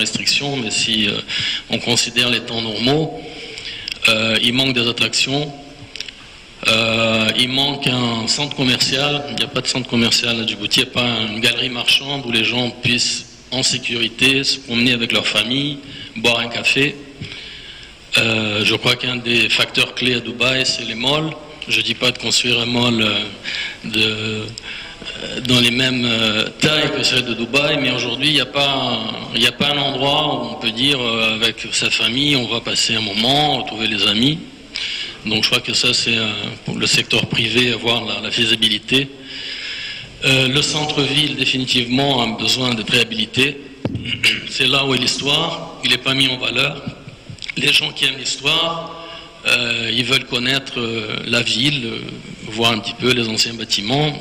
restrictions, mais si on considère les temps normaux, il manque des attractions, il manque un centre commercial. Il n'y a pas de centre commercial à Djibouti, il n'y a pas une galerie marchande où les gens puissent en sécurité se promener avec leur famille, boire un café. Je crois qu'un des facteurs clés à Dubaï, c'est les malls. Je ne dis pas de construire un mall dans les mêmes tailles que celle de Dubaï, mais aujourd'hui, il n'y a pas un endroit où on peut dire avec sa famille, on va passer un moment, retrouver les amis. Donc je crois que ça, c'est pour le secteur privé, avoir la faisabilité. Le centre-ville, définitivement, a besoin d'être réhabilité. C'est là où est l'histoire, il n'est pas mis en valeur. Les gens qui aiment l'histoire, ils veulent connaître la ville, voir un petit peu les anciens bâtiments.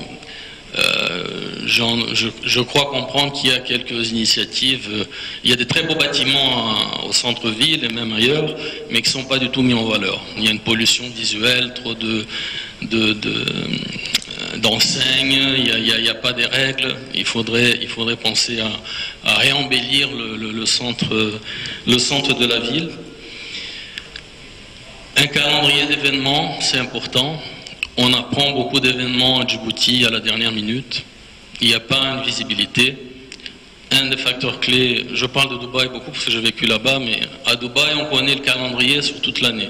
Je crois comprendre qu'il y a quelques initiatives. Il y a des très beaux bâtiments au centre-ville et même ailleurs, mais qui ne sont pas du tout mis en valeur. Il y a une pollution visuelle, trop d'enseignes, il n'y a pas des règles. Il faudrait penser à réembellir le centre de la ville. Un calendrier d'événements, c'est important. On apprend beaucoup d'événements à Djibouti à la dernière minute. Il n'y a pas une visibilité. Un des facteurs clés, je parle de Dubaï beaucoup parce que j'ai vécu là-bas, mais à Dubaï, on connaît le calendrier sur toute l'année.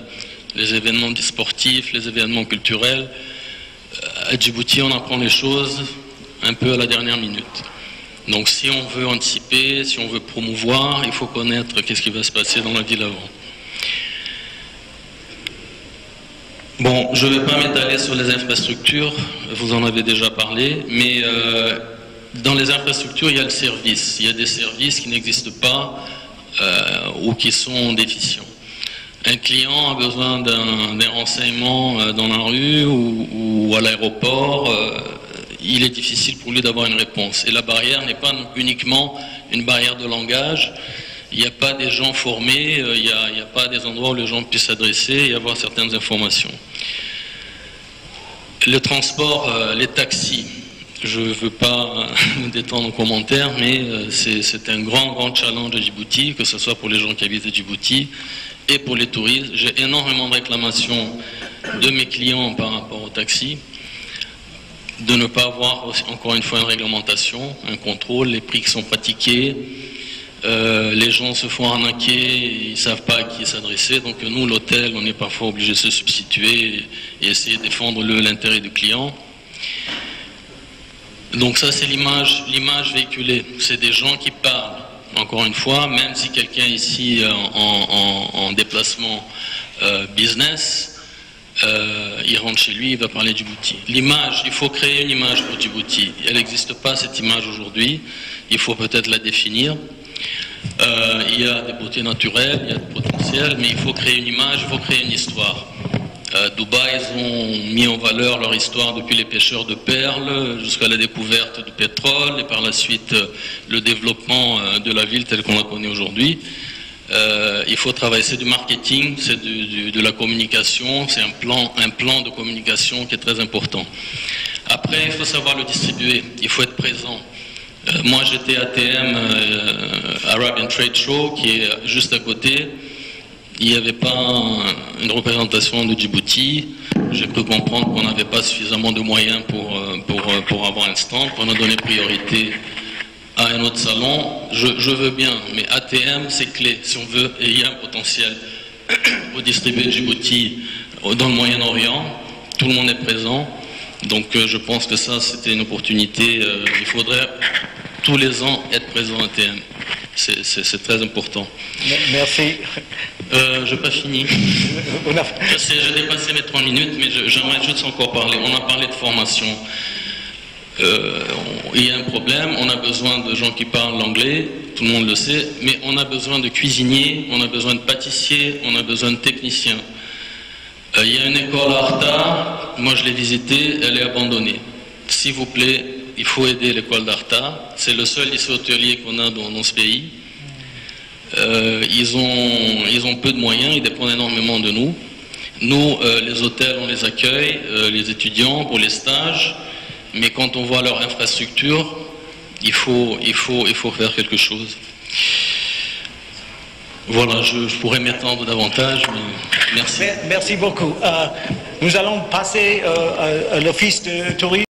Les événements sportifs, les événements culturels. À Djibouti, on apprend les choses un peu à la dernière minute. Donc si on veut anticiper, si on veut promouvoir, il faut connaître qu'est-ce qui va se passer dans la ville avant. Bon, je ne vais pas m'étaler sur les infrastructures, vous en avez déjà parlé, mais dans les infrastructures, il y a le service. Il y a des services qui n'existent pas ou qui sont déficients. Un client a besoin d'un renseignement dans la rue ou à l'aéroport, il est difficile pour lui d'avoir une réponse. Et la barrière n'est pas uniquement une barrière de langage. Il n'y a pas des gens formés, il n'y a pas des endroits où les gens puissent s'adresser et avoir certaines informations. Le transport, les taxis, je ne veux pas me détendre en commentaire, mais c'est un grand challenge à Djibouti, que ce soit pour les gens qui habitent à Djibouti et pour les touristes. J'ai énormément de réclamations de mes clients par rapport aux taxis, de ne pas avoir, encore une fois, une réglementation, un contrôle, les prix qui sont pratiqués. Les gens se font arnaquer, ils ne savent pas à qui s'adresser. Donc nous, l'hôtel, on est parfois obligé de se substituer et essayer de défendre l'intérêt du client. Donc ça, c'est l'image véhiculée. C'est des gens qui parlent. Encore une fois, même si quelqu'un ici en déplacement business, il rentre chez lui, il va parler Djibouti. L'image, il faut créer une image pour Djibouti. Elle n'existe pas, cette image, aujourd'hui. Il faut peut-être la définir. Il y a des beautés naturelles, il y a du potentiel, mais il faut créer une image, il faut créer une histoire. Dubaï, ils ont mis en valeur leur histoire depuis les pêcheurs de perles jusqu'à la découverte du pétrole et par la suite le développement de la ville telle qu'on la connaît aujourd'hui. Il faut travailler, c'est du marketing, c'est de la communication, c'est un plan de communication qui est très important. Après, il faut savoir le distribuer, il faut être présent. Moi, j'étais à ATM, Arabian Trade Show, qui est juste à côté. Il n'y avait pas une représentation de Djibouti. J'ai cru comprendre qu'on n'avait pas suffisamment de moyens pour avoir un stand. On a donné priorité à un autre salon. Je veux bien, mais ATM, c'est clé. Si on veut, et il y a un potentiel pour distribuer Djibouti dans le Moyen-Orient. Tout le monde est présent. Donc je pense que ça, c'était une opportunité. Il faudrait tous les ans être présent à ATM. C'est très important. Merci. Je n'ai pas fini. J'ai dépassé mes 3 minutes, mais j'aimerais juste encore parler. On a parlé de formation. Il y a un problème, on a besoin de gens qui parlent l'anglais, tout le monde le sait, mais on a besoin de cuisiniers, on a besoin de pâtissiers, on a besoin de techniciens. Il y a une école à Arta, moi je l'ai visitée, elle est abandonnée. S'il vous plaît, il faut aider l'école d'Arta, c'est le seul lycée hôtelier qu'on a dans ce pays. Ils ont peu de moyens, ils dépendent énormément de nous. Nous, les hôtels, on les accueille, les étudiants pour les stages, mais quand on voit leur infrastructure, il faut faire quelque chose. Voilà, je pourrais m'étendre davantage, mais merci. Merci beaucoup. Nous allons passer à l'office de tourisme.